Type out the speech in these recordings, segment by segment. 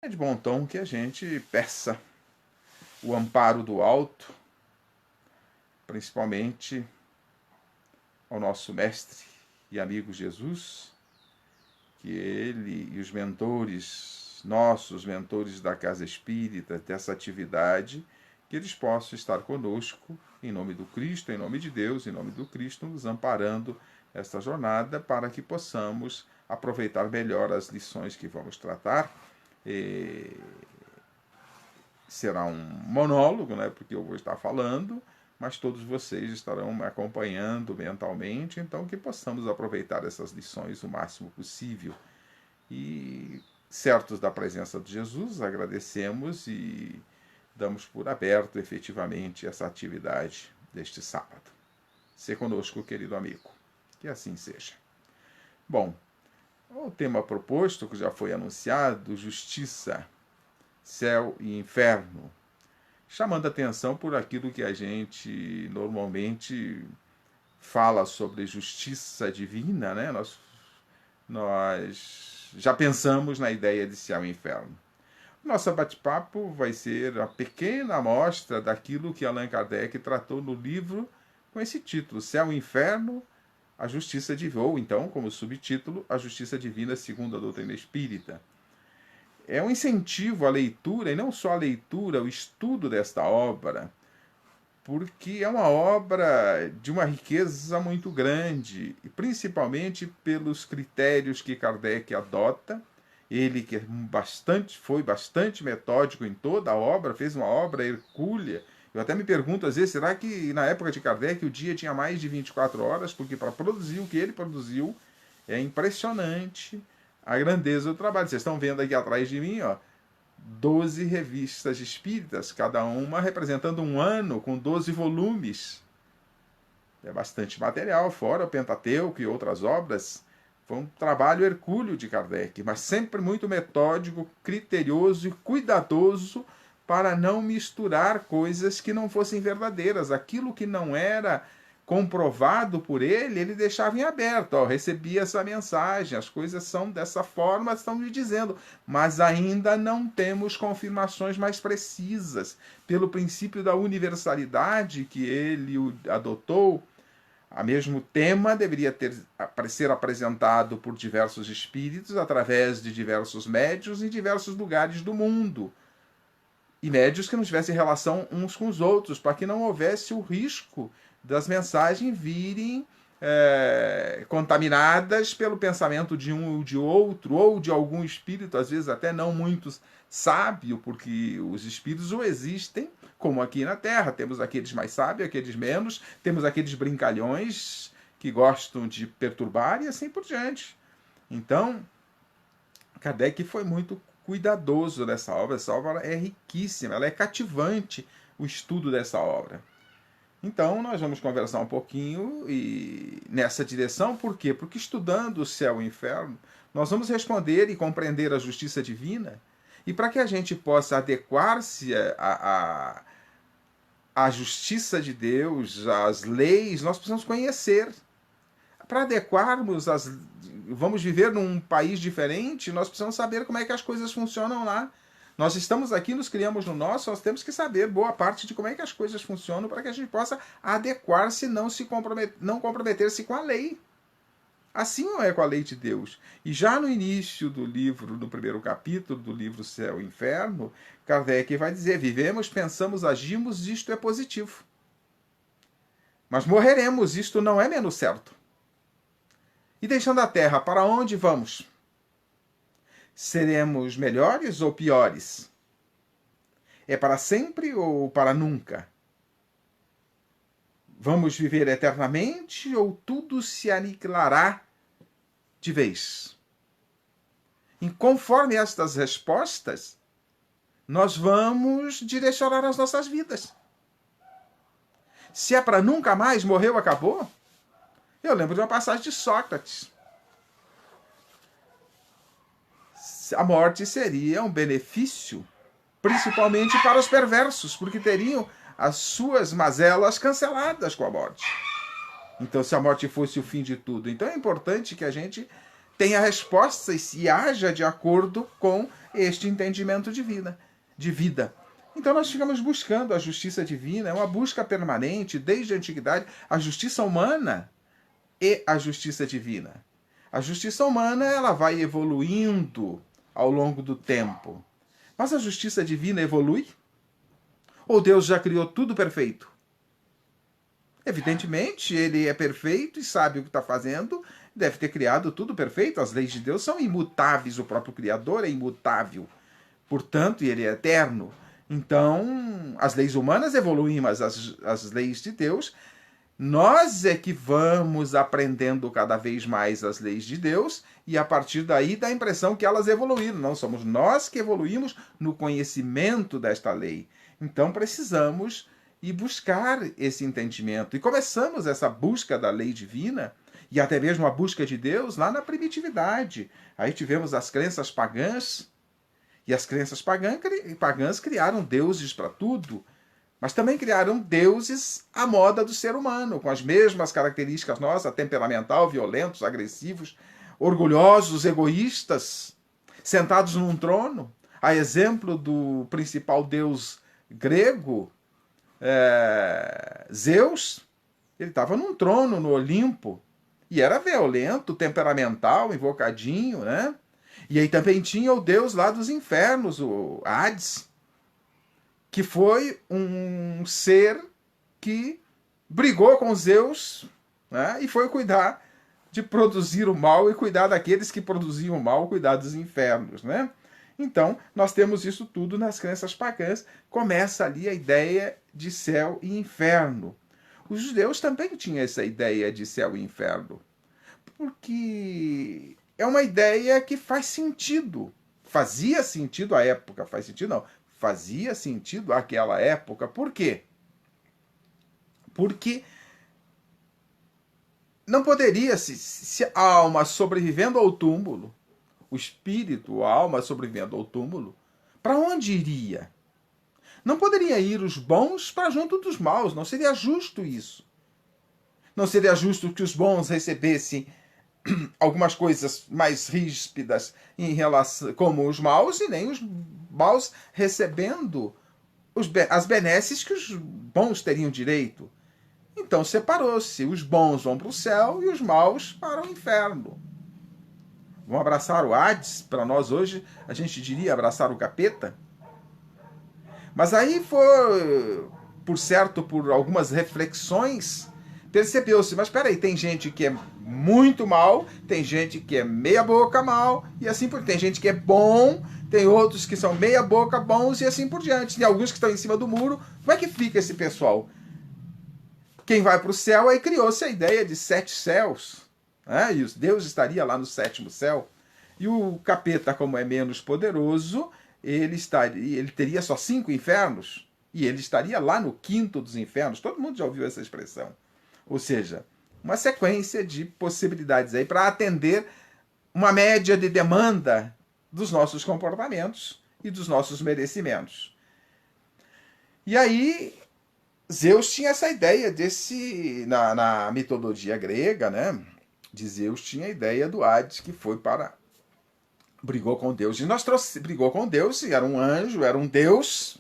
É de bom tom que a gente peça o amparo do alto, principalmente ao nosso mestre e amigo Jesus, que ele e os mentores, nossos mentores da Casa Espírita, dessa atividade, que eles possam estar conosco, em nome do Cristo, em nome de Deus, em nome do Cristo, nos amparando esta jornada para que possamos aproveitar melhor as lições que vamos tratar. Será um monólogo, né, porque eu vou estar falando, mas todos vocês estarão me acompanhando mentalmente, então que possamos aproveitar essas lições o máximo possível. E certos da presença de Jesus, agradecemos e damos por aberto efetivamente essa atividade deste sábado. Se conosco, querido amigo. Que assim seja. Bom, o tema proposto, que já foi anunciado, justiça, céu e inferno, chamando atenção por aquilo que a gente normalmente fala sobre justiça divina, né? Nós já pensamos na ideia de céu e inferno. Nosso bate-papo vai ser uma pequena amostra daquilo que Allan Kardec tratou no livro com esse título, Céu e Inferno, a Justiça Divina, ou então, como subtítulo, A Justiça Divina segundo a Doutrina Espírita. É um incentivo à leitura, e não só a leitura, o estudo desta obra, porque é uma obra de uma riqueza muito grande, e principalmente pelos critérios que Kardec adota. Ele que foi bastante metódico em toda a obra, fez uma obra hercúlea. Eu até me pergunto às vezes, será que na época de Kardec o dia tinha mais de 24 horas? Porque para produzir o que ele produziu é impressionante a grandeza do trabalho. Vocês estão vendo aqui atrás de mim, ó, 12 revistas espíritas, cada uma representando um ano, com 12 volumes. É bastante material, fora o Pentateuco e outras obras. Foi um trabalho hercúleo de Kardec, mas sempre muito metódico, criterioso e cuidadoso para não misturar coisas que não fossem verdadeiras. Aquilo que não era comprovado por ele, ele deixava em aberto. Ó, recebi essa mensagem, as coisas são dessa forma, estão me dizendo, mas ainda não temos confirmações mais precisas. Pelo princípio da universalidade que ele adotou, o mesmo tema deveria ser apresentado por diversos espíritos através de diversos médios em diversos lugares do mundo. E médios que não tivessem relação uns com os outros, para que não houvesse o risco das mensagens virem contaminadas pelo pensamento de um ou de outro, ou de algum espírito, às vezes até não muito sábio, porque os espíritos ou existem, como aqui na Terra, temos aqueles mais sábios, aqueles menos, temos aqueles brincalhões que gostam de perturbar e assim por diante. Então, Kardec foi muito cuidadoso nessa obra. Essa obra é riquíssima, ela é cativante, o estudo dessa obra. Então, nós vamos conversar um pouquinho nessa direção. Por quê? Porque estudando o céu e o inferno, nós vamos responder e compreender a justiça divina. E para que a gente possa adequar-se à justiça de Deus, às leis, nós precisamos conhecer. Para adequarmos vamos viver num país diferente, nós precisamos saber como é que as coisas funcionam lá. Nós estamos aqui, nos criamos no nosso, nós temos que saber boa parte de como é que as coisas funcionam para que a gente possa adequar-se, não comprometer-se com a lei. Assim não é com a lei de Deus. E já no início do livro, no primeiro capítulo do livro Céu e Inferno, Kardec vai dizer: vivemos, pensamos, agimos, isto é positivo. Mas morreremos, isto não é menos certo. E deixando a Terra, para onde vamos? Seremos melhores ou piores? É para sempre ou para nunca? Vamos viver eternamente ou tudo se aniquilará de vez? E conforme estas respostas, nós vamos direcionar as nossas vidas. Se é para nunca mais, morreu, acabou. Eu lembro de uma passagem de Sócrates. A morte seria um benefício, principalmente para os perversos, porque teriam as suas mazelas canceladas com a morte. Então, se a morte fosse o fim de tudo, então é importante que a gente tenha respostas e haja de acordo com este entendimento de vida. Então nós ficamos buscando a justiça divina, é uma busca permanente, desde a antiguidade, a justiça humana e a justiça divina. A justiça humana ela vai evoluindo ao longo do tempo. Mas a justiça divina evolui? Ou Deus já criou tudo perfeito? Evidentemente, ele é perfeito e sabe o que está fazendo, deve ter criado tudo perfeito. As leis de Deus são imutáveis, o próprio Criador é imutável. Portanto, ele é eterno. Então, as leis humanas evoluem, mas as leis de Deus, nós é que vamos aprendendo cada vez mais as leis de Deus e a partir daí dá a impressão que elas evoluíram. Não somos nós que evoluímos no conhecimento desta lei. Então, precisamos ir buscar esse entendimento. E começamos essa busca da lei divina e até mesmo a busca de Deus lá na primitividade. Aí tivemos as crenças pagãs, e as crenças pagãs criaram deuses para tudo, mas também criaram deuses à moda do ser humano, com as mesmas características nossas, temperamental, violentos, agressivos, orgulhosos, egoístas, sentados num trono, a exemplo do principal deus grego, Zeus. Ele estava num trono no Olimpo, e era violento, temperamental, invocadinho, né? E aí também tinha o deus lá dos infernos, o Hades, que foi um ser que brigou com Zeus, né? E foi cuidar de produzir o mal e cuidar daqueles que produziam o mal, cuidar dos infernos, né? Então, nós temos isso tudo nas crenças pagãs. Começa ali a ideia de céu e inferno. Os judeus também tinham essa ideia de céu e inferno, porque é uma ideia que faz sentido. Fazia sentido à época, faz sentido não. Fazia sentido àquela época. Por quê? Porque não poderia, se a alma sobrevivendo ao túmulo, o espírito, a alma sobrevivendo ao túmulo, para onde iria? Não poderia ir os bons para junto dos maus, não seria justo isso. Não seria justo que os bons recebessem algumas coisas mais ríspidas em relação, como os maus, e nem os maus recebendo as benesses que os bons teriam direito. Então separou-se. Os bons vão para o céu e os maus para o inferno. Vão abraçar o Hades. Para nós hoje, a gente diria abraçar o capeta. Mas aí foi, por algumas reflexões, percebeu-se, mas espera aí, tem gente que é muito mal, tem gente que é meia boca mal, e assim por diante. Tem gente que é bom, tem outros que são meia boca bons, e assim por diante. Tem alguns que estão em cima do muro. Como é que fica esse pessoal? Quem vai para o céu, aí criou-se a ideia de 7 céus, né? E Deus estaria lá no 7º céu. E o capeta, como é menos poderoso, ele teria só 5 infernos, e ele estaria lá no 5º dos infernos. Todo mundo já ouviu essa expressão. Ou seja, uma sequência de possibilidades aí para atender uma média de demanda dos nossos comportamentos e dos nossos merecimentos. E aí, Zeus tinha essa ideia na mitologia grega, né? De Zeus tinha a ideia do Hades, que foi brigou com Deus. E brigou com Deus, e era um anjo, era um deus,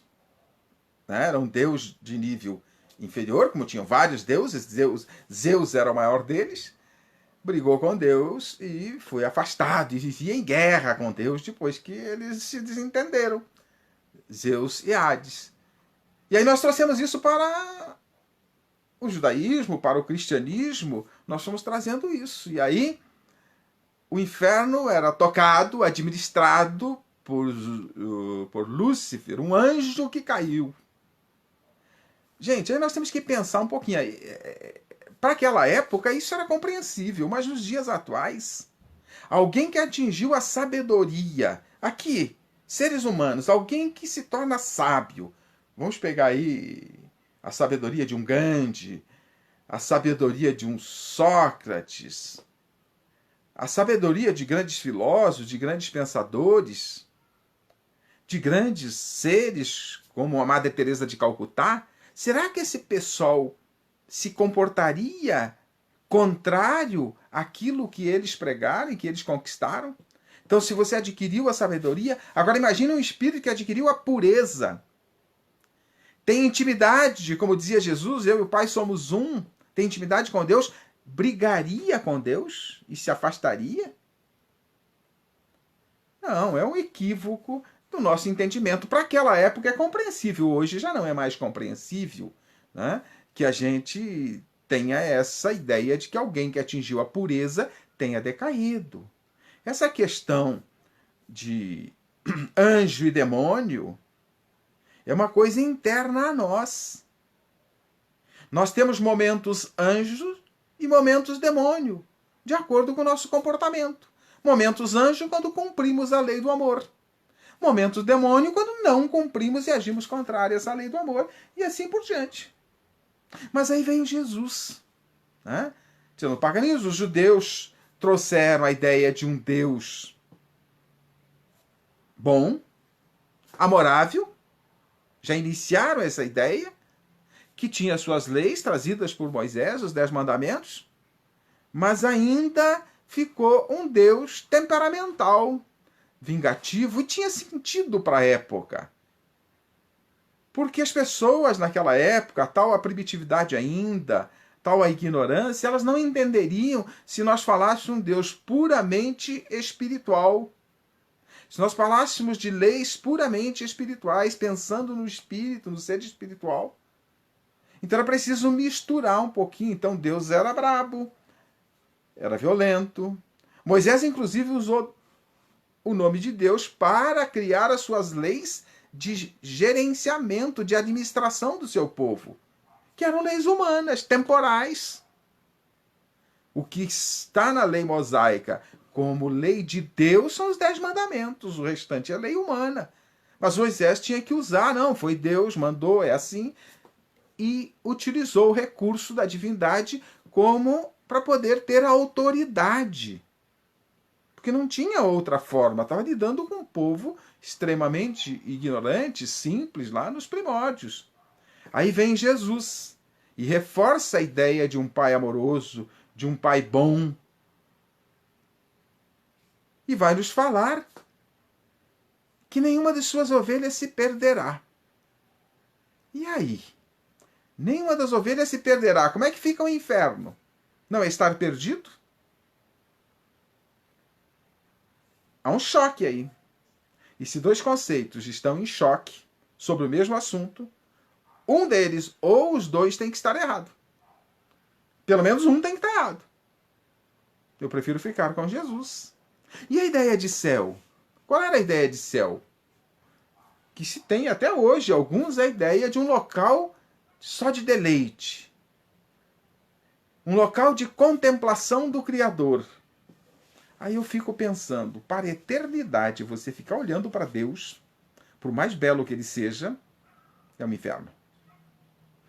né? Era um deus de nível inferior, como tinham vários deuses. Zeus era o maior deles. Brigou com Deus e foi afastado, e vivia em guerra com Deus depois que eles se desentenderam, Zeus e Hades. E aí nós trouxemos isso para o judaísmo, para o cristianismo, nós fomos trazendo isso. E aí o inferno era tocado, administrado por Lúcifer, um anjo que caiu. Gente, aí nós temos que pensar um pouquinho. Para aquela época isso era compreensível, mas nos dias atuais, alguém que atingiu a sabedoria, aqui, seres humanos, alguém que se torna sábio, vamos pegar aí a sabedoria de um Gandhi, a sabedoria de um Sócrates, a sabedoria de grandes filósofos, de grandes pensadores, de grandes seres como a Madre Teresa de Calcutá. Será que esse pessoal se comportaria contrário àquilo que eles pregaram, que eles conquistaram. Então, se você adquiriu a sabedoria, agora imagine um espírito que adquiriu a pureza. Tem intimidade, como dizia Jesus, eu e o Pai somos um. Tem intimidade com Deus, brigaria com Deus e se afastaria? Não, é um equívoco do nosso entendimento. Para aquela época é compreensível, hoje já não é mais compreensível, né? Que a gente tenha essa ideia de que alguém que atingiu a pureza tenha decaído. Essa questão de anjo e demônio é uma coisa interna a nós. Nós temos momentos anjo e momentos demônio, de acordo com o nosso comportamento. Momentos anjo quando cumprimos a lei do amor. Momentos demônio quando não cumprimos e agimos contrárias à lei do amor. E assim por diante. Mas aí veio Jesus. Né? No paganismo, os judeus trouxeram a ideia de um Deus bom, amorável, já iniciaram essa ideia, que tinha suas leis trazidas por Moisés, os 10 mandamentos, mas ainda ficou um Deus temperamental, vingativo, e tinha sentido para a época. Porque as pessoas naquela época, tal a primitividade ainda, tal a ignorância, elas não entenderiam se nós falássemos de um Deus puramente espiritual. Se nós falássemos de leis puramente espirituais, pensando no espírito, no ser espiritual. Então era preciso misturar um pouquinho. Então Deus era brabo, era violento. Moisés, inclusive, usou o nome de Deus para criar as suas leis de gerenciamento, de administração do seu povo, que eram leis humanas, temporais. O que está na lei mosaica como lei de Deus são os 10 mandamentos, o restante é lei humana. Mas Moisés tinha que usar, não, foi Deus, mandou, é assim, e utilizou o recurso da divindade como para poder ter autoridade. Porque não tinha outra forma, estava lidando com um povo extremamente ignorante, simples, lá nos primórdios. Aí vem Jesus e reforça a ideia de um pai amoroso, de um pai bom, e vai nos falar que nenhuma de suas ovelhas se perderá. E aí? Nenhuma das ovelhas se perderá. Como é que fica o inferno? Não é estar perdido? Há um choque aí. E se dois conceitos estão em choque sobre o mesmo assunto, um deles ou os dois tem que estar errado. Pelo menos um tem que estar errado. Eu prefiro ficar com Jesus. E a ideia de céu? Qual era a ideia de céu? Que se tem até hoje, alguns, a ideia de um local só de deleite. Um local de contemplação do Criador. Aí eu fico pensando, para a eternidade, você ficar olhando para Deus, por mais belo que ele seja, é um inferno.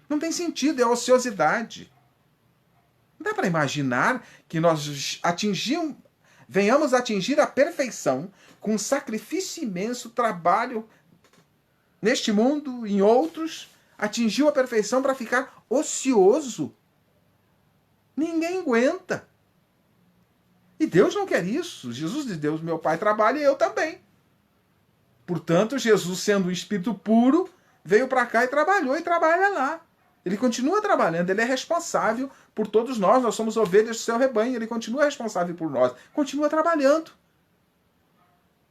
Não tem sentido, é ociosidade. Não dá para imaginar que nós venhamos atingir a perfeição com sacrifício imenso, trabalho neste mundo, em outros, atingiu a perfeição para ficar ocioso. Ninguém aguenta. E Deus não quer isso. Jesus diz, Deus, meu Pai trabalha e eu também. Portanto, Jesus, sendo um espírito puro, veio para cá e trabalhou e trabalha lá. Ele continua trabalhando, ele é responsável por todos nós, nós somos ovelhas do seu rebanho, ele continua responsável por nós, continua trabalhando.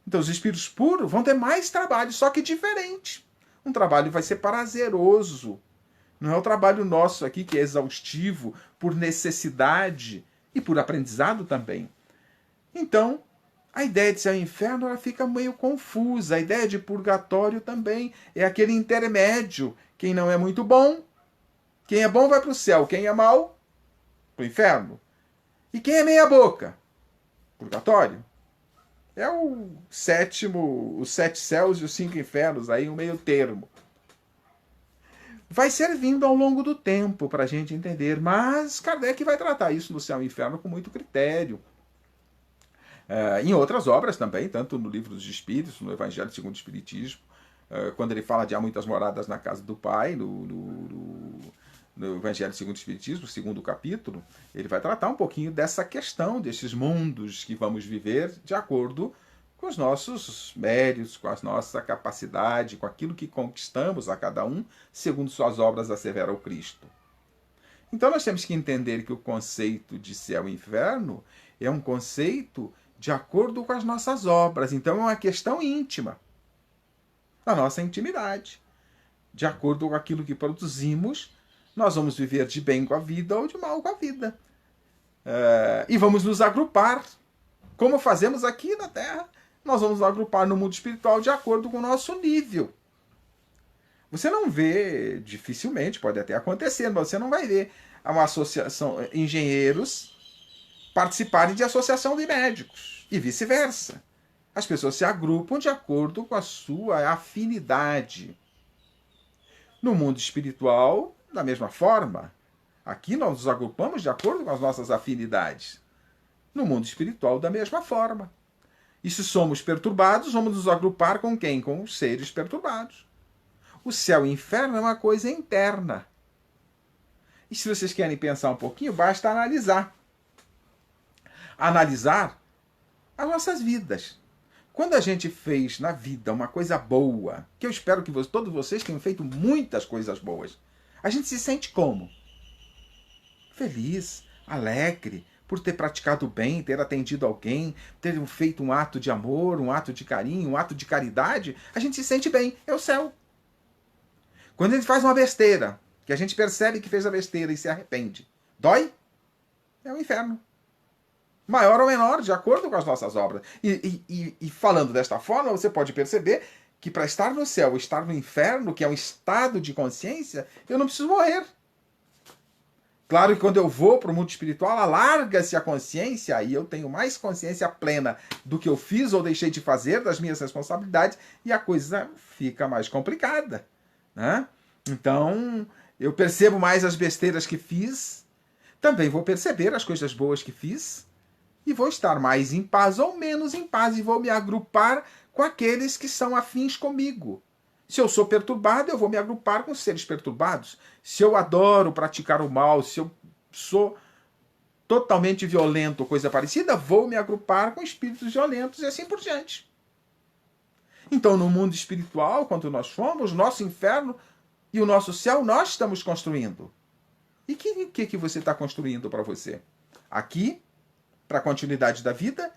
Então os espíritos puros vão ter mais trabalho, só que diferente. Um trabalho vai ser prazeroso. Não é o trabalho nosso aqui que é exaustivo por necessidade e por aprendizado também. Então, a ideia de céu e inferno ela fica meio confusa. A ideia de purgatório também é aquele intermédio. Quem não é muito bom, quem é bom vai para o céu, quem é mau, para o inferno. E quem é meia boca? Purgatório. É o sétimo, os 7 céus e os 5 infernos, aí um meio termo. Vai servindo ao longo do tempo para a gente entender, mas Kardec vai tratar isso no céu e inferno com muito critério. Em outras obras também, tanto no Livro dos Espíritos, no Evangelho segundo o Espiritismo, quando ele fala de há muitas moradas na casa do Pai, no Evangelho segundo o Espiritismo, segundo capítulo, ele vai tratar um pouquinho dessa questão, desses mundos que vamos viver de acordo com os nossos méritos, com a nossa capacidade, com aquilo que conquistamos a cada um, segundo suas obras assevera o Cristo. Então nós temos que entender que o conceito de céu e inferno é um conceito de acordo com as nossas obras. Então é uma questão íntima, da nossa intimidade. De acordo com aquilo que produzimos, nós vamos viver de bem com a vida ou de mal com a vida. E vamos nos agrupar, como fazemos aqui na Terra. Nós vamos nos agrupar no mundo espiritual de acordo com o nosso nível. Você não vê, dificilmente, pode até acontecer, mas você não vai ver uma associação, engenheiros participarem de associação de médicos e vice-versa. As pessoas se agrupam de acordo com a sua afinidade. No mundo espiritual, da mesma forma. Aqui nós nos agrupamos de acordo com as nossas afinidades. No mundo espiritual, da mesma forma. E se somos perturbados, vamos nos agrupar com quem? Com os seres perturbados. O céu e o inferno é uma coisa interna. E se vocês querem pensar um pouquinho, basta analisar. Analisar as nossas vidas. Quando a gente fez na vida uma coisa boa, que eu espero que todos vocês tenham feito muitas coisas boas, a gente se sente como? Feliz, alegre, por ter praticado bem, ter atendido alguém, ter feito um ato de amor, um ato de carinho, um ato de caridade, a gente se sente bem, é o céu. Quando a gente faz uma besteira, que a gente percebe que fez a besteira e se arrepende, dói? É o inferno. Maior ou menor, de acordo com as nossas obras. E falando desta forma, você pode perceber que para estar no céu, estar no inferno, que é um estado de consciência, eu não preciso morrer. Claro que quando eu vou para o mundo espiritual, alarga-se a consciência e eu tenho mais consciência plena do que eu fiz ou deixei de fazer, das minhas responsabilidades, e a coisa fica mais complicada. Né? Então, eu percebo mais as besteiras que fiz, também vou perceber as coisas boas que fiz, e vou estar mais em paz ou menos em paz, e vou me agrupar com aqueles que são afins comigo. Se eu sou perturbado, eu vou me agrupar com seres perturbados. Se eu adoro praticar o mal, se eu sou totalmente violento ou coisa parecida, vou me agrupar com espíritos violentos e assim por diante. Então, no mundo espiritual, quando nós fomos, nosso inferno e o nosso céu, nós estamos construindo. E o que você está construindo para você? Aqui, para a continuidade da vida,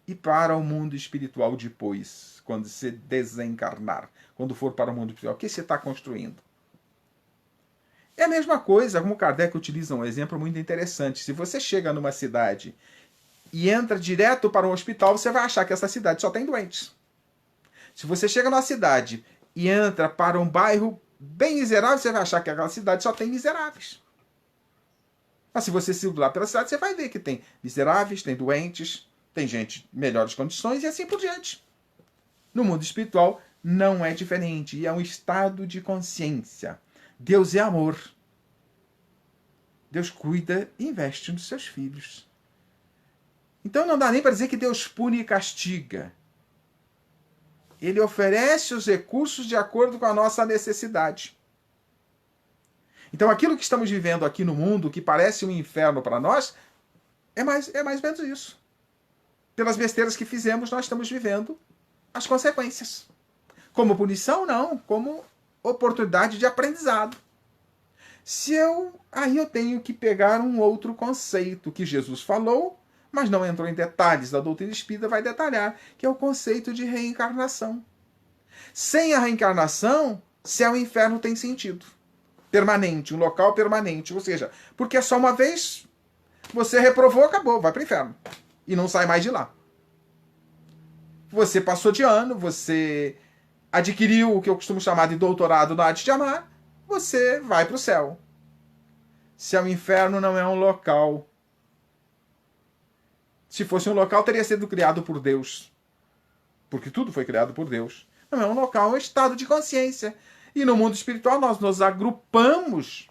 e para o mundo espiritual depois, quando se desencarnar, quando for para o mundo espiritual. O que você está construindo? É a mesma coisa, como Kardec utiliza um exemplo muito interessante. Se você chega numa cidade e entra direto para um hospital, você vai achar que essa cidade só tem doentes. Se você chega numa cidade e entra para um bairro bem miserável, você vai achar que aquela cidade só tem miseráveis. Mas se você circular pela cidade, você vai ver que tem miseráveis, tem doentes, tem gente em melhores condições e assim por diante. No mundo espiritual não é diferente. E é um estado de consciência. Deus é amor. Deus cuida e investe nos seus filhos. Então não dá nem para dizer que Deus pune e castiga. Ele oferece os recursos de acordo com a nossa necessidade. Então aquilo que estamos vivendo aqui no mundo, que parece um inferno para nós, é mais ou menos isso. Pelas besteiras que fizemos, nós estamos vivendo as consequências. Como punição, não. Como oportunidade de aprendizado. Aí eu tenho que pegar um outro conceito que Jesus falou, mas não entrou em detalhes, da doutrina espírita vai detalhar, que é o conceito de reencarnação. Sem a reencarnação, céu e inferno tem sentido. Permanente, um local permanente. Ou seja, porque é só uma vez, você reprovou, acabou, vai para o inferno. E não sai mais de lá. Você passou de ano, você adquiriu o que eu costumo chamar de doutorado na arte de amar, você vai para o céu. Céu e inferno não é um local. Se fosse um local, teria sido criado por Deus. Porque tudo foi criado por Deus. Não é um local, é um estado de consciência. E no mundo espiritual nós nos agrupamos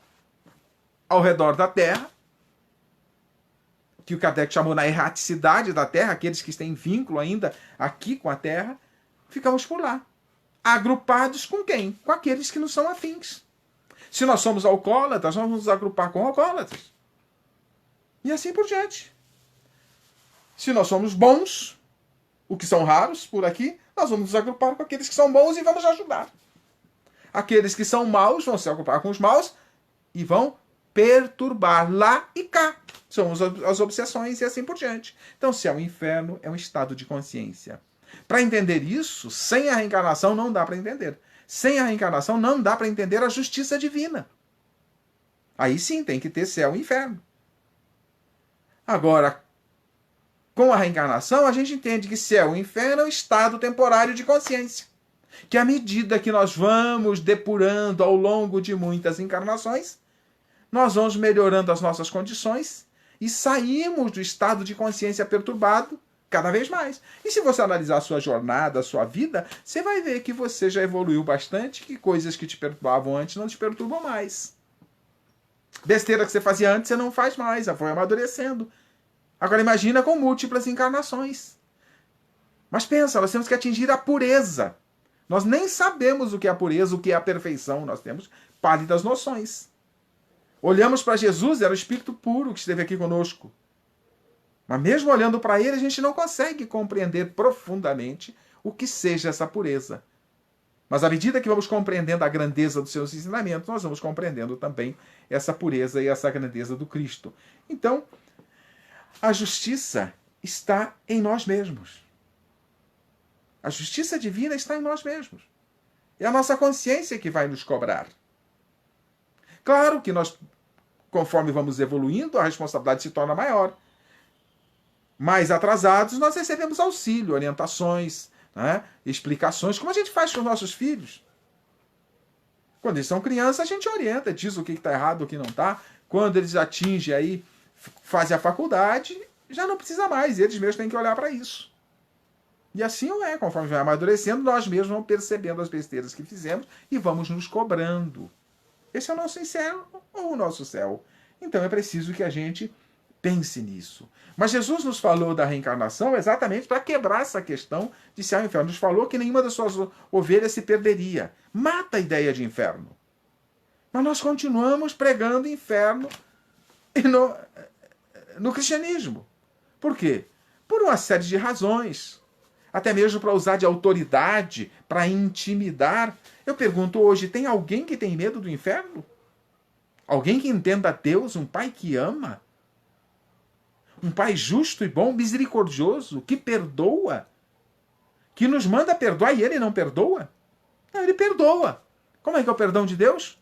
ao redor da Terra, que o Kardec chamou na erraticidade da Terra, aqueles que têm vínculo ainda aqui com a Terra, ficamos por lá. Agrupados com quem? Com aqueles que não são afins. Se nós somos alcoólatras, nós vamos nos agrupar com alcoólatras. E assim por diante. Se nós somos bons, o que são raros por aqui, nós vamos nos agrupar com aqueles que são bons e vamos ajudar. Aqueles que são maus vão se agrupar com os maus e vão perturbar lá e cá. São as obsessões e assim por diante. Então, céu e inferno é um estado de consciência. Para entender isso, sem a reencarnação não dá para entender. Sem a reencarnação não dá para entender a justiça divina. Aí sim tem que ter céu e inferno. Agora, com a reencarnação, a gente entende que céu e inferno é um estado temporário de consciência. Que à medida que nós vamos depurando ao longo de muitas encarnações, nós vamos melhorando as nossas condições e saímos do estado de consciência perturbado cada vez mais. E se você analisar a sua jornada, a sua vida, você vai ver que você já evoluiu bastante, que coisas que te perturbavam antes não te perturbam mais. Besteira que você fazia antes, você não faz mais, já foi amadurecendo. Agora imagina com múltiplas encarnações. Mas pensa, nós temos que atingir a pureza. Nós nem sabemos o que é a pureza, o que é a perfeição. Nós temos pálidas noções. Olhamos para Jesus, era o Espírito puro que esteve aqui conosco. Mas mesmo olhando para ele, a gente não consegue compreender profundamente o que seja essa pureza. Mas à medida que vamos compreendendo a grandeza dos seus ensinamentos, nós vamos compreendendo também essa pureza e essa grandeza do Cristo. Então, a justiça está em nós mesmos. A justiça divina está em nós mesmos. É a nossa consciência que vai nos cobrar. Claro que nós, conforme vamos evoluindo, a responsabilidade se torna maior. Mais atrasados, nós recebemos auxílio, orientações, né, explicações, como a gente faz com os nossos filhos. Quando eles são crianças, a gente orienta, diz o que está errado, o que não está. Quando eles atingem aí, fazem a faculdade, já não precisa mais, eles mesmos têm que olhar para isso. E assim é, conforme vai amadurecendo, nós mesmos vamos percebendo as besteiras que fizemos e vamos nos cobrando. Esse é o nosso inferno ou o nosso céu. Então é preciso que a gente pense nisso. Mas Jesus nos falou da reencarnação exatamente para quebrar essa questão de céu e inferno. Nos falou que nenhuma das suas ovelhas se perderia. Mata a ideia de inferno. Mas nós continuamos pregando inferno no cristianismo. Por quê? Por uma série de razões. Até mesmo para usar de autoridade, para intimidar. Eu pergunto hoje, tem alguém que tem medo do inferno? Alguém que entenda Deus, um pai que ama? Um pai justo e bom, misericordioso, que perdoa? Que nos manda perdoar e ele não perdoa? Não, ele perdoa. Como é que é o perdão de Deus?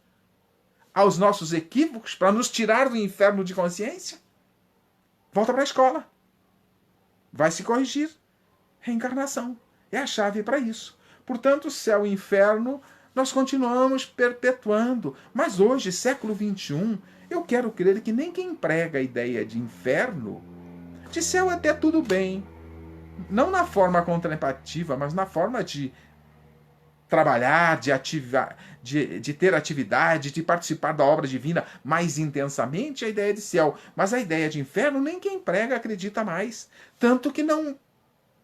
Aos nossos equívocos, para nos tirar do inferno de consciência? Volta para a escola. Vai se corrigir. Reencarnação é a chave para isso. Portanto, céu e inferno nós continuamos perpetuando. Mas hoje, século XXI, eu quero crer que nem quem prega a ideia de inferno, de céu até tudo bem. Não na forma contemplativa, mas na forma de trabalhar, de ter atividade, de participar da obra divina mais intensamente, a ideia de céu. Mas a ideia de inferno, nem quem prega acredita mais. Tanto que não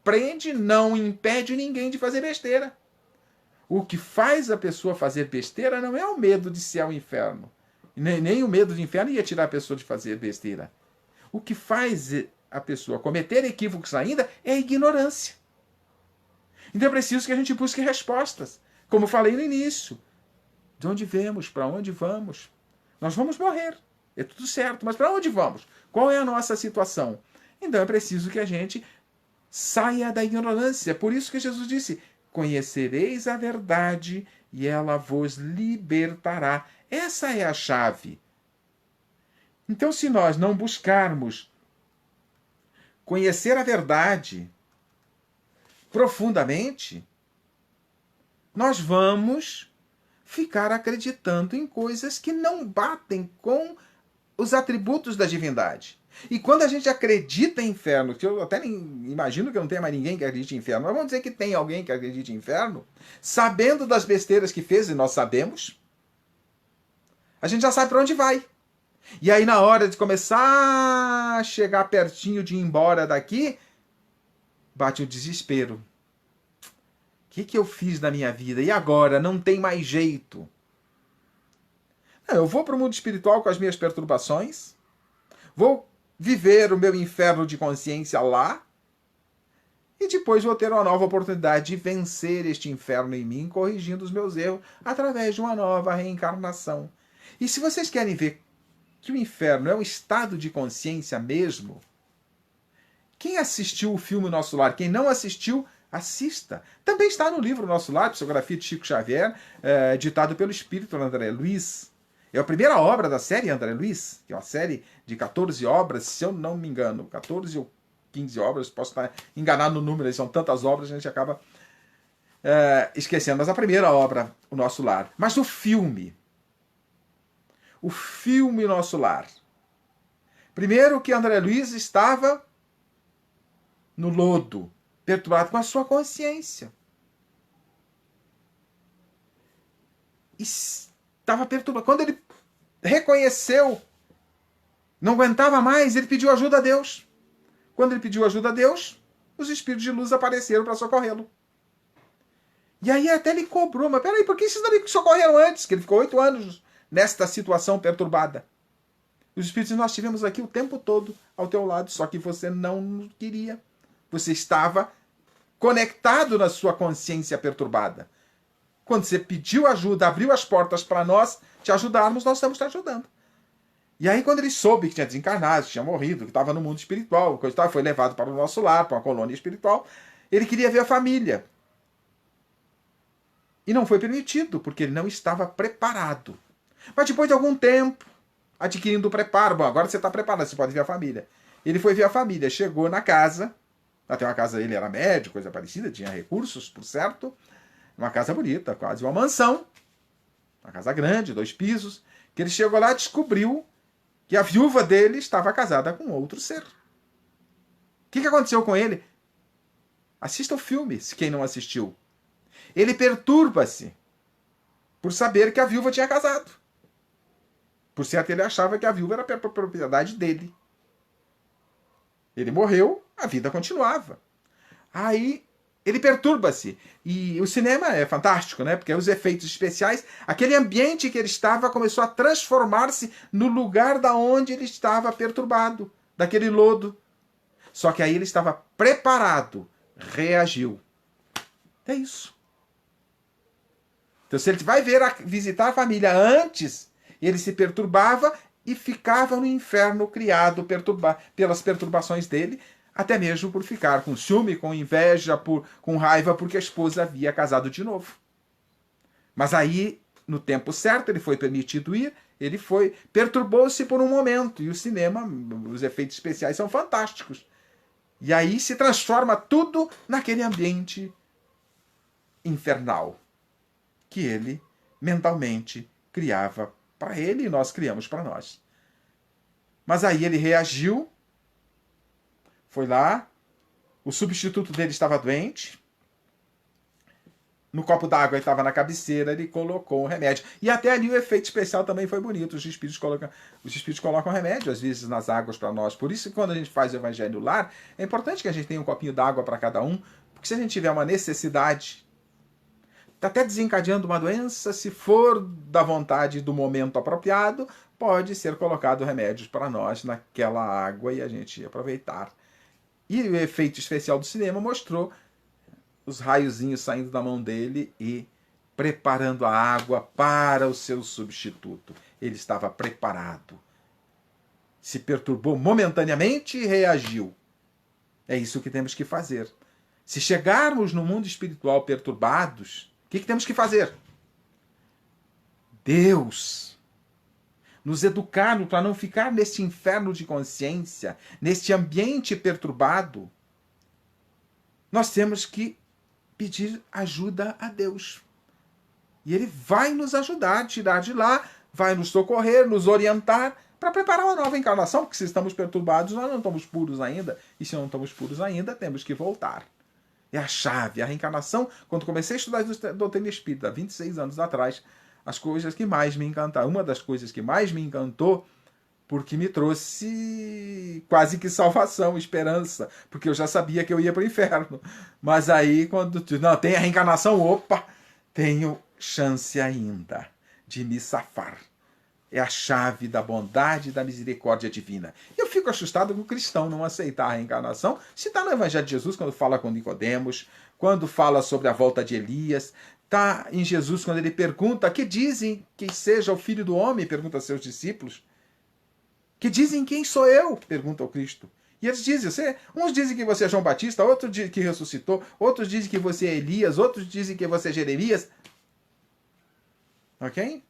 prende, não impede ninguém de fazer besteira. O que faz a pessoa fazer besteira não é o medo de céu e inferno. Nem o medo de inferno ia tirar a pessoa de fazer besteira. O que faz a pessoa cometer equívocos ainda é a ignorância. Então é preciso que a gente busque respostas. Como falei no início. De onde viemos? Para onde vamos? Nós vamos morrer. É tudo certo. Mas para onde vamos? Qual é a nossa situação? Então é preciso que a gente saia da ignorância. Por isso que Jesus disse, conhecereis a verdade e ela vos libertará. Essa é a chave. Então, se nós não buscarmos conhecer a verdade profundamente, nós vamos ficar acreditando em coisas que não batem com os atributos da divindade. E quando a gente acredita em inferno, que eu até nem imagino que não tenha mais ninguém que acredite em inferno, mas vamos dizer que tem alguém que acredite em inferno, sabendo das besteiras que fez, e nós sabemos, a gente já sabe para onde vai. E aí na hora de começar a chegar pertinho de ir embora daqui, bate o desespero. O que eu fiz na minha vida? E agora? Não tem mais jeito. Eu vou para o mundo espiritual com as minhas perturbações, vou viver o meu inferno de consciência lá, e depois vou ter uma nova oportunidade de vencer este inferno em mim, corrigindo os meus erros através de uma nova reencarnação. E se vocês querem ver que o inferno é um estado de consciência mesmo, quem assistiu o filme Nosso Lar, quem não assistiu, assista. Também está no livro Nosso Lar, Psicografia de Chico Xavier, ditado pelo espírito André Luiz. É a primeira obra da série André Luiz, que é uma série de 14 obras, se eu não me engano, 14 ou 15 obras, posso estar enganado no número, são tantas obras, a gente acaba esquecendo. Mas a primeira obra, O Nosso Lar. Mas o filme Nosso Lar. Primeiro que André Luiz estava no lodo, perturbado com a sua consciência. E estava perturbado. Quando ele reconheceu, não aguentava mais, ele pediu ajuda a Deus. Quando ele pediu ajuda a Deus, os espíritos de luz apareceram para socorrê-lo. E aí até ele cobrou, mas peraí, por que vocês não me socorreram antes? Que ele ficou 8 anos nesta situação perturbada. Os espíritos, nós estivemos aqui o tempo todo ao teu lado, só que você não queria. Você estava conectado na sua consciência perturbada. Quando você pediu ajuda, abriu as portas para nós te ajudarmos, nós estamos te ajudando. E aí, quando ele soube que tinha desencarnado, que tinha morrido, que estava no mundo espiritual, foi levado para o Nosso Lar, para uma colônia espiritual, ele queria ver a família. E não foi permitido, porque ele não estava preparado. Mas depois de algum tempo, adquirindo o preparo, bom, agora você está preparado, você pode ver a família. Ele foi ver a família, chegou na casa, até uma casa, ele era médico, coisa parecida, tinha recursos, por certo, uma casa bonita, quase uma mansão, uma casa grande, 2 pisos, que ele chegou lá e descobriu que a viúva dele estava casada com outro ser. O que aconteceu com ele? Assista o filme, se quem não assistiu. Ele perturba-se por saber que a viúva tinha casado. Por certo, ele achava que a viúva era propriedade dele. Ele morreu, a vida continuava. Aí ele perturba-se. E o cinema é fantástico, né? Porque os efeitos especiais, aquele ambiente que ele estava começou a transformar-se no lugar da onde ele estava perturbado, daquele lodo. Só que aí ele estava preparado, reagiu. É isso. Então, se ele vai visitar a família antes, ele se perturbava e ficava no inferno criado pelas perturbações dele, até mesmo por ficar com ciúme, com inveja, com raiva, porque a esposa havia casado de novo. Mas aí, no tempo certo, ele foi permitido ir, ele foi, perturbou-se por um momento, e o cinema, os efeitos especiais são fantásticos. E aí se transforma tudo naquele ambiente infernal que ele mentalmente criava para ele e nós criamos para nós. Mas aí ele reagiu, foi lá, o substituto dele estava doente, no copo d'água ele estava na cabeceira, ele colocou um remédio. E até ali o efeito especial também foi bonito. Os espíritos colocam remédio, às vezes, nas águas para nós. Por isso que quando a gente faz o Evangelho no Lar, é importante que a gente tenha um copinho d'água para cada um, porque se a gente tiver uma necessidade, está até desencadeando uma doença, se for da vontade do momento apropriado, pode ser colocado remédios para nós naquela água e a gente aproveitar. E o efeito especial do cinema mostrou os raiozinhos saindo da mão dele e preparando a água para o seu substituto. Ele estava preparado. Se perturbou momentaneamente e reagiu. É isso que temos que fazer. Se chegarmos no mundo espiritual perturbados, o que temos que fazer? Deus nos educar para não ficar neste inferno de consciência, neste ambiente perturbado. Nós temos que pedir ajuda a Deus. E Ele vai nos ajudar, tirar de lá, vai nos socorrer, nos orientar para preparar uma nova encarnação, porque se estamos perturbados, nós não estamos puros ainda. E se não estamos puros ainda, temos que voltar. É a chave, a reencarnação. Quando comecei a estudar a doutrina espírita, 26 anos atrás, as coisas que mais me encantaram, uma das coisas que mais me encantou, porque me trouxe quase que salvação, esperança, porque eu já sabia que eu ia para o inferno. Mas aí, quando não tem a reencarnação, opa, tenho chance ainda de me safar. é a chave da bondade e da misericórdia divina. Eu fico assustado com o cristão não aceitar a reencarnação, se está no Evangelho de Jesus, quando fala com Nicodemos, quando fala sobre a volta de Elias, está em Jesus quando ele pergunta: que dizem que seja o Filho do Homem? Pergunta a seus discípulos. Que dizem quem sou eu? Pergunta o Cristo. E eles dizem, uns dizem que você é João Batista, outros dizem que ressuscitou, outros dizem que você é Elias, outros dizem que você é Jeremias. Ok?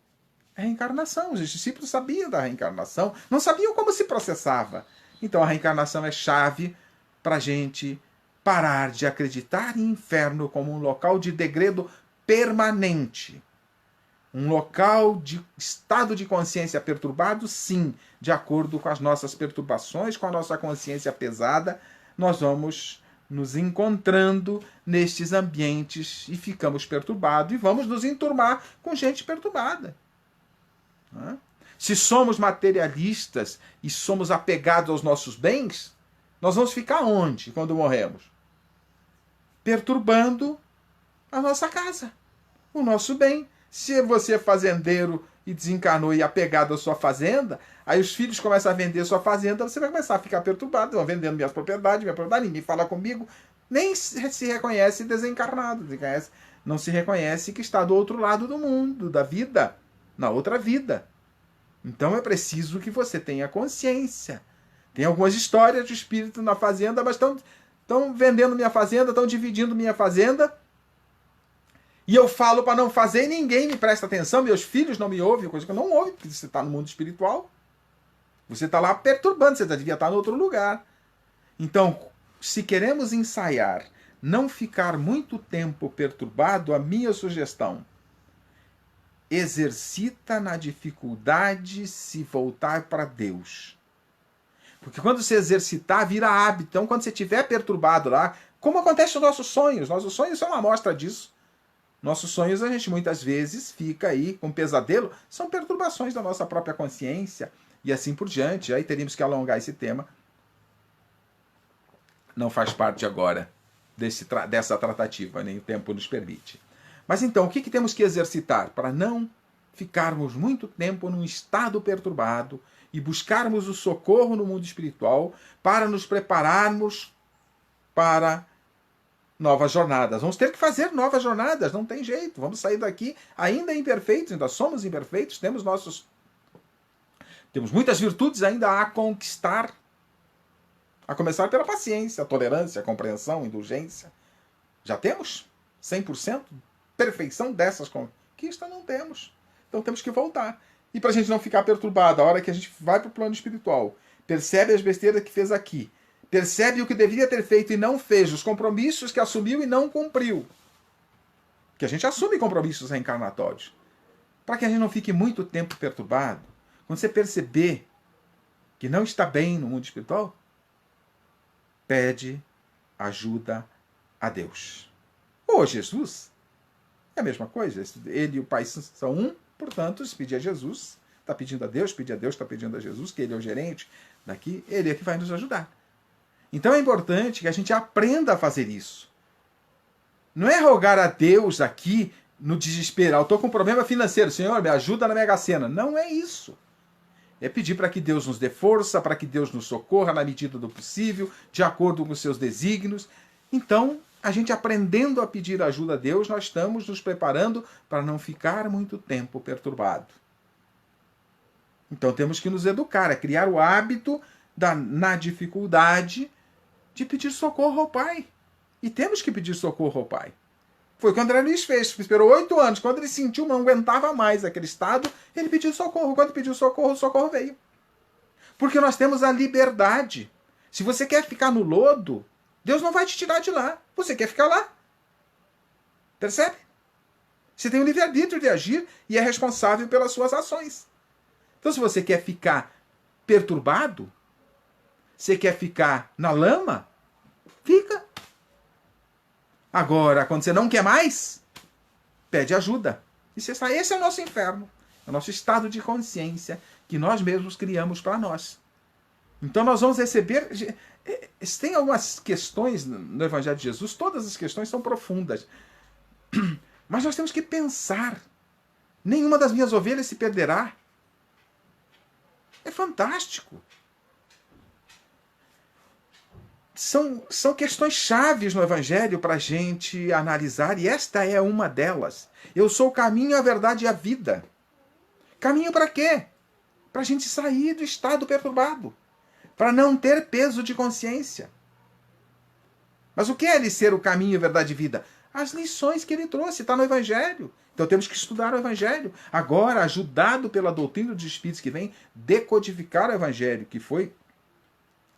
É reencarnação. Os discípulos sabiam da reencarnação, não sabiam como se processava. Então a reencarnação é chave para a gente parar de acreditar em inferno como um local de degredo permanente. Um local de estado de consciência perturbado, sim, de acordo com as nossas perturbações, com a nossa consciência pesada, nós vamos nos encontrando nestes ambientes e ficamos perturbados e vamos nos enturmar com gente perturbada. Se somos materialistas e somos apegados aos nossos bens, nós vamos ficar onde quando morremos? Perturbando a nossa casa, o nosso bem. Se você é fazendeiro e desencarnou e apegado à sua fazenda, aí os filhos começam a vender sua fazenda, você vai começar a ficar perturbado, vão vendendo minha propriedade, ninguém fala comigo, nem se reconhece desencarnado, não se reconhece que está do outro lado do mundo, da vida, na outra vida. Então é preciso que você tenha consciência. Tem algumas histórias de espírito na fazenda, mas estão vendendo minha fazenda, estão dividindo minha fazenda, e eu falo para não fazer e ninguém me presta atenção, meus filhos não me ouvem, coisa que eu não ouve, porque você está no mundo espiritual. Você está lá perturbando, você devia estar em outro lugar. Então, se queremos ensaiar, não ficar muito tempo perturbado, a minha sugestão: exercita na dificuldade se voltar para Deus. Porque quando você exercitar, vira hábito. Então, quando você estiver perturbado lá, como acontece nos nossos sonhos são uma amostra disso. Nossos sonhos, a gente muitas vezes fica aí com pesadelo, são perturbações da nossa própria consciência e assim por diante. Aí teríamos que alongar esse tema. Não faz parte agora dessa tratativa, nem o tempo nos permite. Mas então, o que temos que exercitar para não ficarmos muito tempo num estado perturbado e buscarmos o socorro no mundo espiritual para nos prepararmos para novas jornadas? Vamos ter que fazer novas jornadas, não tem jeito. Vamos sair daqui ainda imperfeitos, ainda somos imperfeitos, temos muitas virtudes ainda a conquistar, a começar pela paciência, a tolerância, a compreensão, a indulgência. Já temos 100%? Perfeição dessas conquistas não temos. Então temos que voltar. E para a gente não ficar perturbado, a hora que a gente vai para o plano espiritual, percebe as besteiras que fez aqui, percebe o que deveria ter feito e não fez, os compromissos que assumiu e não cumpriu. Que a gente assume compromissos reencarnatórios. Para que a gente não fique muito tempo perturbado, quando você perceber que não está bem no mundo espiritual, pede ajuda a Deus. Ou Jesus. É a mesma coisa. Ele e o Pai são um, portanto, se pedir a Jesus, está pedindo a Deus, pedir a Deus, está pedindo a Jesus, que ele é o gerente daqui, ele é que vai nos ajudar. Então é importante que a gente aprenda a fazer isso. Não é rogar a Deus aqui no desespero. Eu estou com um problema financeiro, Senhor, me ajuda na Mega Sena. Não é isso. É pedir para que Deus nos dê força, para que Deus nos socorra na medida do possível, de acordo com os seus desígnios. Então, a gente aprendendo a pedir ajuda a Deus, nós estamos nos preparando para não ficar muito tempo perturbado. Então temos que nos educar, é criar o hábito na dificuldade de pedir socorro ao Pai. E temos que pedir socorro ao Pai. Foi o que o André Luiz fez, esperou 8 anos. Quando ele sentiu, não aguentava mais aquele estado, ele pediu socorro. Quando pediu socorro, o socorro veio. Porque nós temos a liberdade. Se você quer ficar no lodo, Deus não vai te tirar de lá. Você quer ficar lá. Percebe? Você tem o livre-arbítrio de agir e é responsável pelas suas ações. Então, se você quer ficar perturbado, você quer ficar na lama, fica. Agora, quando você não quer mais, pede ajuda. E você sai. Esse é o nosso inferno. É o nosso estado de consciência que nós mesmos criamos para nós. Então nós vamos receber... Tem algumas questões no Evangelho de Jesus, todas as questões são profundas. Mas nós temos que pensar. Nenhuma das minhas ovelhas se perderá. É fantástico. São questões chaves no Evangelho para a gente analisar, e esta é uma delas. Eu sou o caminho, a verdade e a vida. Caminho para quê? Para a gente sair do estado perturbado, para não ter peso de consciência. Mas o que é ele ser o caminho, a verdade e vida? As lições que ele trouxe, está no Evangelho. Então temos que estudar o Evangelho. Agora, ajudado pela doutrina dos Espíritos que vem decodificar o Evangelho, que foi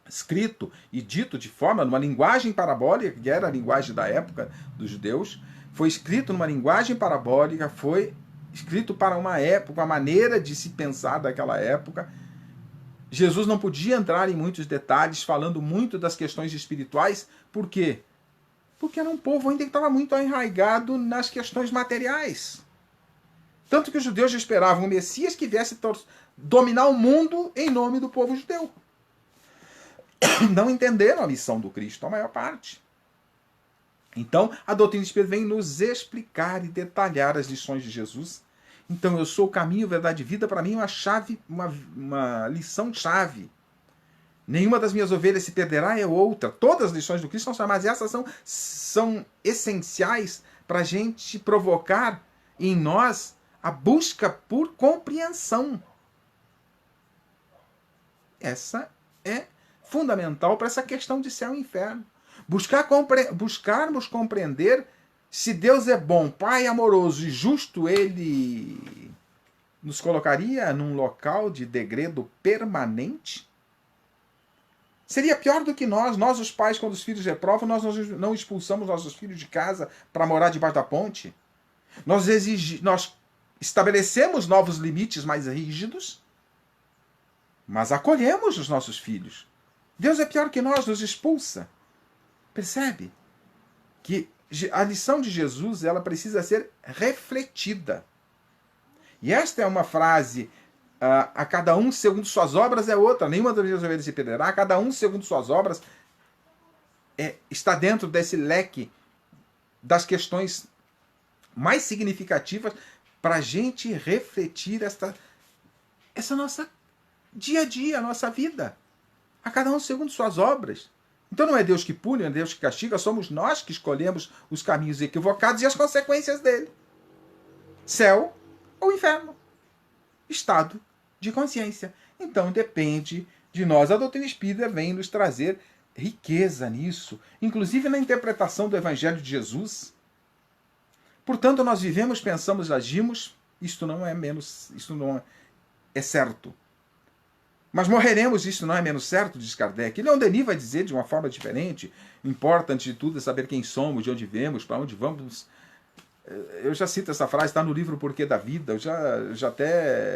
escrito e dito de forma, numa linguagem parabólica, que era a linguagem da época dos judeus, foi escrito numa linguagem parabólica, foi escrito para uma época, uma maneira de se pensar daquela época. Jesus não podia entrar em muitos detalhes, falando muito das questões espirituais. Por quê? Porque era um povo ainda que estava muito arraigado nas questões materiais. Tanto que os judeus já esperavam um Messias que viesse dominar o mundo em nome do povo judeu. Não entenderam a missão do Cristo, a maior parte. Então, a doutrina espírita vem nos explicar e detalhar as lições de Jesus. Então, eu sou o caminho, verdade e vida, para mim é uma chave, uma lição-chave. Nenhuma das minhas ovelhas se perderá, é outra. Todas as lições do Cristo são chamadas, e essas são essenciais para a gente provocar em nós a busca por compreensão. Essa é fundamental para essa questão de céu e inferno. Buscarmos compreender se Deus é bom, Pai amoroso e justo, Ele nos colocaria num local de degredo permanente? Seria pior do que nós os pais, quando os filhos reprovam, nós não expulsamos nossos filhos de casa para morar debaixo da ponte. Nós estabelecemos novos limites mais rígidos, mas acolhemos os nossos filhos. Deus é pior que nós, nos expulsa. Percebe? Que a lição de Jesus, ela precisa ser refletida. E esta é uma frase, a cada um segundo suas obras é outra. Nenhuma das minhas ovelhas se perderá. A cada um segundo suas obras está dentro desse leque das questões mais significativas para a gente refletir essa nossa dia a dia, a nossa vida. A cada um segundo suas obras. Então não é Deus que pune, não é Deus que castiga, somos nós que escolhemos os caminhos equivocados e as consequências dele. Céu ou inferno. Estado de consciência. Então depende de nós. A doutrina espírita vem nos trazer riqueza nisso, inclusive na interpretação do Evangelho de Jesus. Portanto, nós vivemos, pensamos, agimos, isto não é certo. Mas morreremos, isso não é menos certo, diz Kardec. Leon Denis vai dizer de uma forma diferente. Importa, antes de tudo, é saber quem somos, de onde viemos, para onde vamos. Eu já cito essa frase, está no livro Porquê da Vida.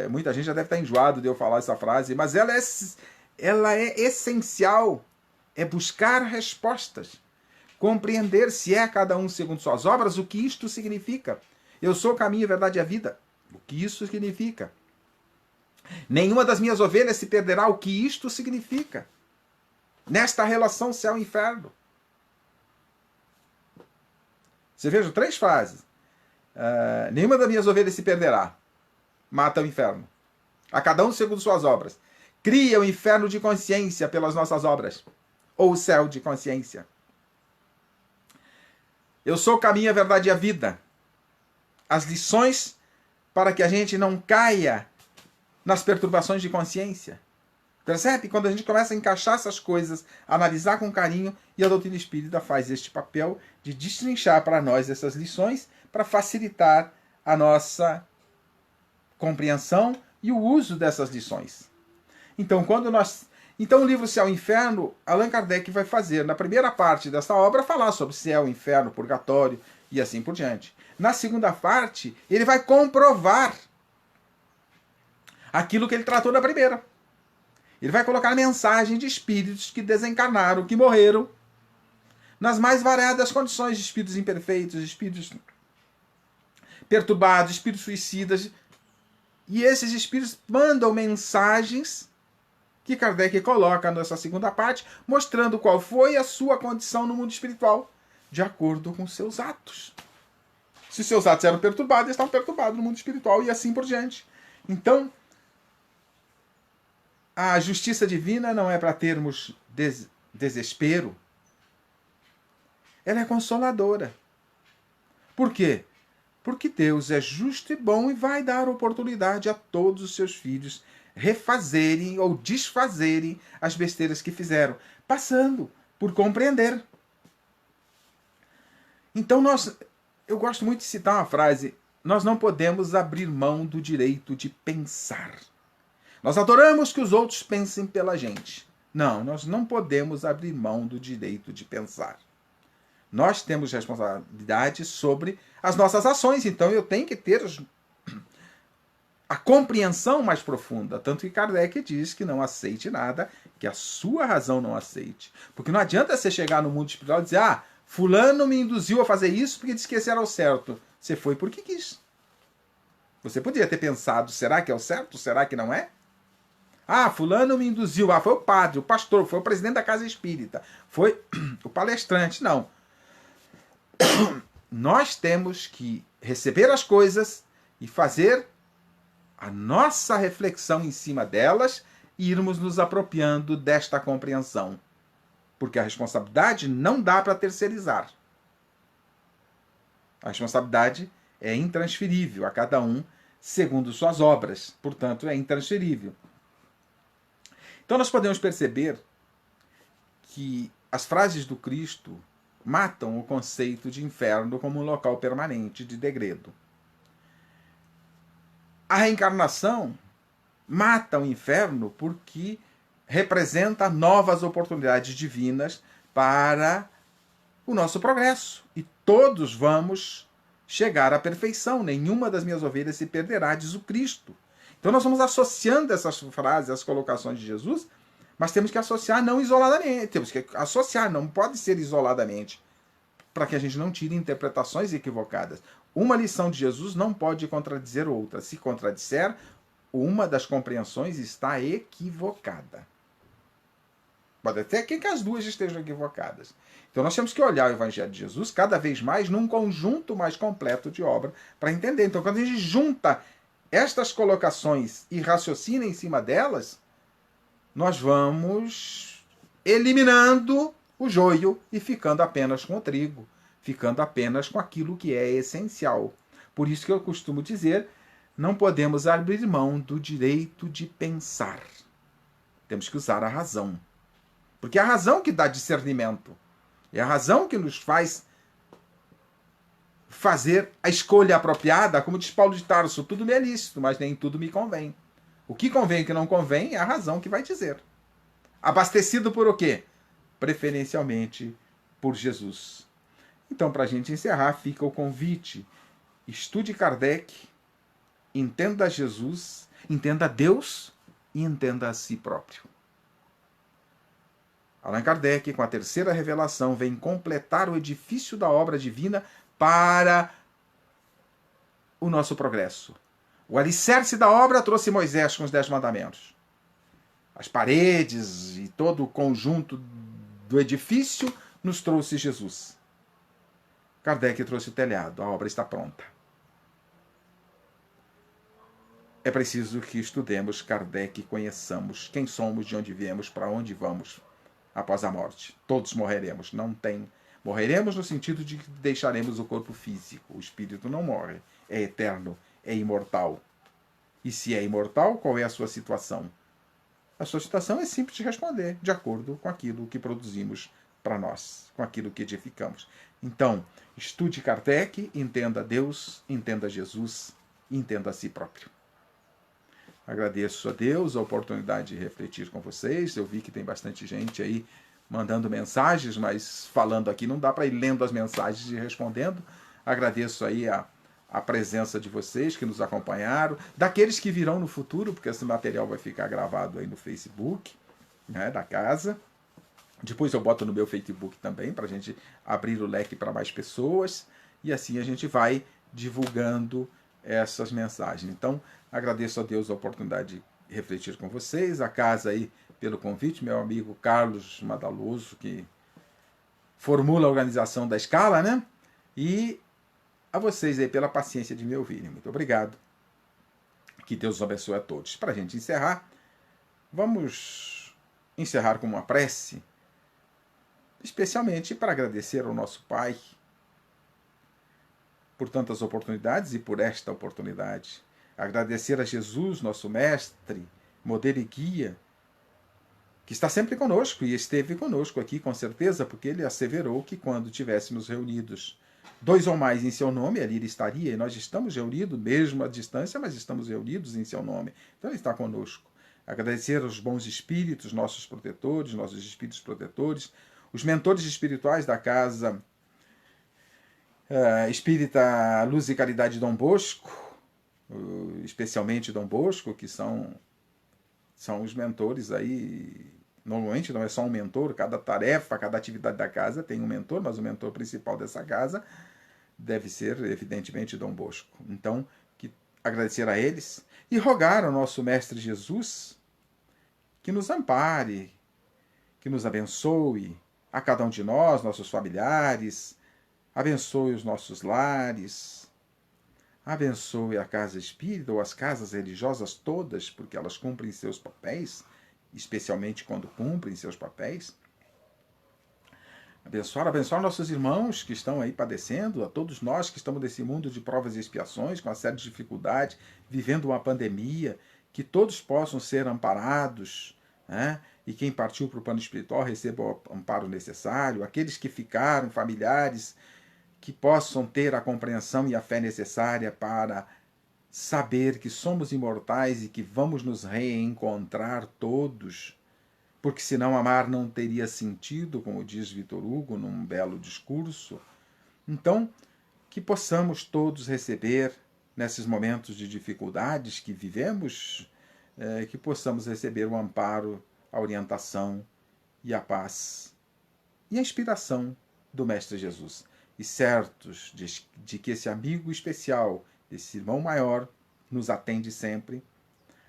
Muita gente já deve estar enjoado de eu falar essa frase, mas ela é essencial. É buscar respostas. Compreender se é cada um segundo suas obras, o que isto significa. Eu sou o caminho, a verdade e a vida. O que isso significa. Nenhuma das minhas ovelhas se perderá, o que isto significa. Nesta relação céu e inferno. Você veja, 3 frases. Nenhuma das minhas ovelhas se perderá. Mata o inferno. A cada um segundo suas obras. Cria o inferno de consciência pelas nossas obras. Ou o céu de consciência. Eu sou o caminho, a verdade e a vida. As lições para que a gente não caia nas perturbações de consciência. Percebe? Quando a gente começa a encaixar essas coisas, analisar com carinho, e a doutrina espírita faz este papel de destrinchar para nós essas lições para facilitar a nossa compreensão e o uso dessas lições. Então, o livro Céu e Inferno, Allan Kardec vai fazer, na primeira parte dessa obra, falar sobre céu, inferno, purgatório e assim por diante. Na segunda parte, ele vai comprovar aquilo que ele tratou na primeira. Ele vai colocar mensagem de espíritos que desencarnaram, que morreram, nas mais variadas condições, de espíritos imperfeitos, espíritos perturbados, espíritos suicidas. E esses espíritos mandam mensagens que Kardec coloca nessa segunda parte, mostrando qual foi a sua condição no mundo espiritual, de acordo com seus atos. Se seus atos eram perturbados, eles estavam perturbados no mundo espiritual e assim por diante. Então, A justiça divina não é para termos desespero. Ela é consoladora. Por quê? Porque Deus é justo e bom e vai dar oportunidade a todos os seus filhos refazerem ou desfazerem as besteiras que fizeram, passando por compreender. Então eu gosto muito de citar uma frase: nós não podemos abrir mão do direito de pensar. Nós adoramos que os outros pensem pela gente. Não, nós não podemos abrir mão do direito de pensar. Nós temos responsabilidade sobre as nossas ações, então eu tenho que ter a compreensão mais profunda. Tanto que Kardec diz que não aceite nada que a sua razão não aceite. Porque não adianta você chegar no mundo espiritual e dizer: fulano me induziu a fazer isso porque disse que esse era o certo. Você foi porque quis. Você podia ter pensado: será que é o certo? Será que não é? Fulano me induziu. Foi o padre, o pastor, foi o presidente da casa espírita, foi o palestrante. Não. Nós temos que receber as coisas e fazer a nossa reflexão em cima delas e irmos nos apropriando desta compreensão. Porque a responsabilidade não dá para terceirizar. A responsabilidade é intransferível a cada um segundo suas obras. Portanto, é intransferível. Então nós podemos perceber que as frases do Cristo matam o conceito de inferno como um local permanente de degredo. A reencarnação mata o inferno porque representa novas oportunidades divinas para o nosso progresso. E todos vamos chegar à perfeição. Nenhuma das minhas ovelhas se perderá, diz o Cristo. Então nós vamos associando essas frases, as colocações de Jesus, mas temos que associar não isoladamente. Temos que associar, não pode ser isoladamente, para que a gente não tire interpretações equivocadas. Uma lição de Jesus não pode contradizer outra. Se contradisser, uma das compreensões está equivocada. Pode até que as duas estejam equivocadas. Então nós temos que olhar o Evangelho de Jesus cada vez mais num conjunto mais completo de obra para entender. Então quando a gente junta estas colocações e raciocina em cima delas, nós vamos eliminando o joio e ficando apenas com o trigo, ficando apenas com aquilo que é essencial. Por isso que eu costumo dizer, não podemos abrir mão do direito de pensar. Temos que usar a razão. Porque é a razão que dá discernimento. É a razão que nos faz fazer a escolha apropriada, como diz Paulo de Tarso: tudo me é lícito, mas nem tudo me convém. O que convém e o que não convém é a razão que vai dizer. Abastecido por o quê? Preferencialmente por Jesus. Então, para a gente encerrar, fica o convite: estude Kardec, entenda Jesus, entenda Deus e entenda a si próprio. Allan Kardec, com a terceira revelação, vem completar o edifício da obra divina para o nosso progresso. O alicerce da obra trouxe Moisés com os 10 mandamentos. As paredes e todo o conjunto do edifício nos trouxe Jesus. Kardec trouxe o telhado, a obra está pronta. É preciso que estudemos Kardec e conheçamos quem somos, de onde viemos, para onde vamos após a morte. Todos morreremos, não tem. Morreremos no sentido de que deixaremos o corpo físico. O espírito não morre, é eterno, é imortal. E se é imortal, qual é a sua situação? A sua situação é simples de responder, de acordo com aquilo que produzimos para nós, com aquilo que edificamos. Então, estude Kardec, entenda Deus, entenda Jesus, entenda a si próprio. Agradeço a Deus a oportunidade de refletir com vocês. Eu vi que tem bastante gente aí mandando mensagens, mas falando aqui não dá para ir lendo as mensagens e respondendo. Agradeço aí a presença de vocês que nos acompanharam, daqueles que virão no futuro, porque esse material vai ficar gravado aí no Facebook, né, da casa. Depois eu boto no meu Facebook também, para a gente abrir o leque para mais pessoas, e assim a gente vai divulgando essas mensagens. Então, agradeço a Deus a oportunidade de refletir com vocês, a casa aí pelo convite, meu amigo Carlos Madaloso, que formula a organização da escala, né? E a vocês aí pela paciência de me ouvirem. Muito obrigado. Que Deus os abençoe a todos. Para a gente encerrar, Vamos encerrar com uma prece, especialmente para agradecer ao nosso Pai por tantas oportunidades e por esta oportunidade. Agradecer a Jesus, nosso Mestre, modelo e guia, que está sempre conosco e esteve conosco aqui com certeza, porque ele asseverou que quando estivéssemos reunidos 2 ou mais em seu nome, ali ele estaria, e nós estamos reunidos, mesmo à distância, mas estamos reunidos em seu nome. Então ele está conosco. Agradecer aos bons espíritos, nossos protetores, nossos espíritos protetores, os mentores espirituais da casa Espírita Luz e Caridade Dom Bosco, especialmente Dom Bosco, que são os mentores aí. Normalmente não é só um mentor, cada tarefa, cada atividade da casa tem um mentor, mas o mentor principal dessa casa deve ser, evidentemente, Dom Bosco. Então, agradecer a eles e rogar ao nosso Mestre Jesus que nos ampare, que nos abençoe, a cada um de nós, nossos familiares, abençoe os nossos lares, abençoe a casa espírita ou as casas religiosas todas, porque elas cumprem seus papéis, especialmente quando cumprem seus papéis. Abençoar nossos irmãos que estão aí padecendo, a todos nós que estamos nesse mundo de provas e expiações, com uma série de dificuldades, vivendo uma pandemia, que todos possam ser amparados, né? E quem partiu para o plano espiritual receba o amparo necessário, aqueles que ficaram, familiares, que possam ter a compreensão e a fé necessária para saber que somos imortais e que vamos nos reencontrar todos, porque senão amar não teria sentido, como diz Vitor Hugo num belo discurso. Então, que possamos todos receber, nesses momentos de dificuldades que vivemos, que possamos receber o amparo, a orientação e a paz e a inspiração do Mestre Jesus. E certos de que esse amigo especial, esse irmão maior, nos atende sempre,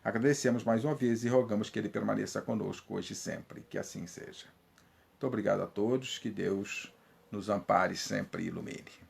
agradecemos mais uma vez e rogamos que ele permaneça conosco hoje e sempre, que assim seja. Muito obrigado a todos, que Deus nos ampare sempre e ilumine.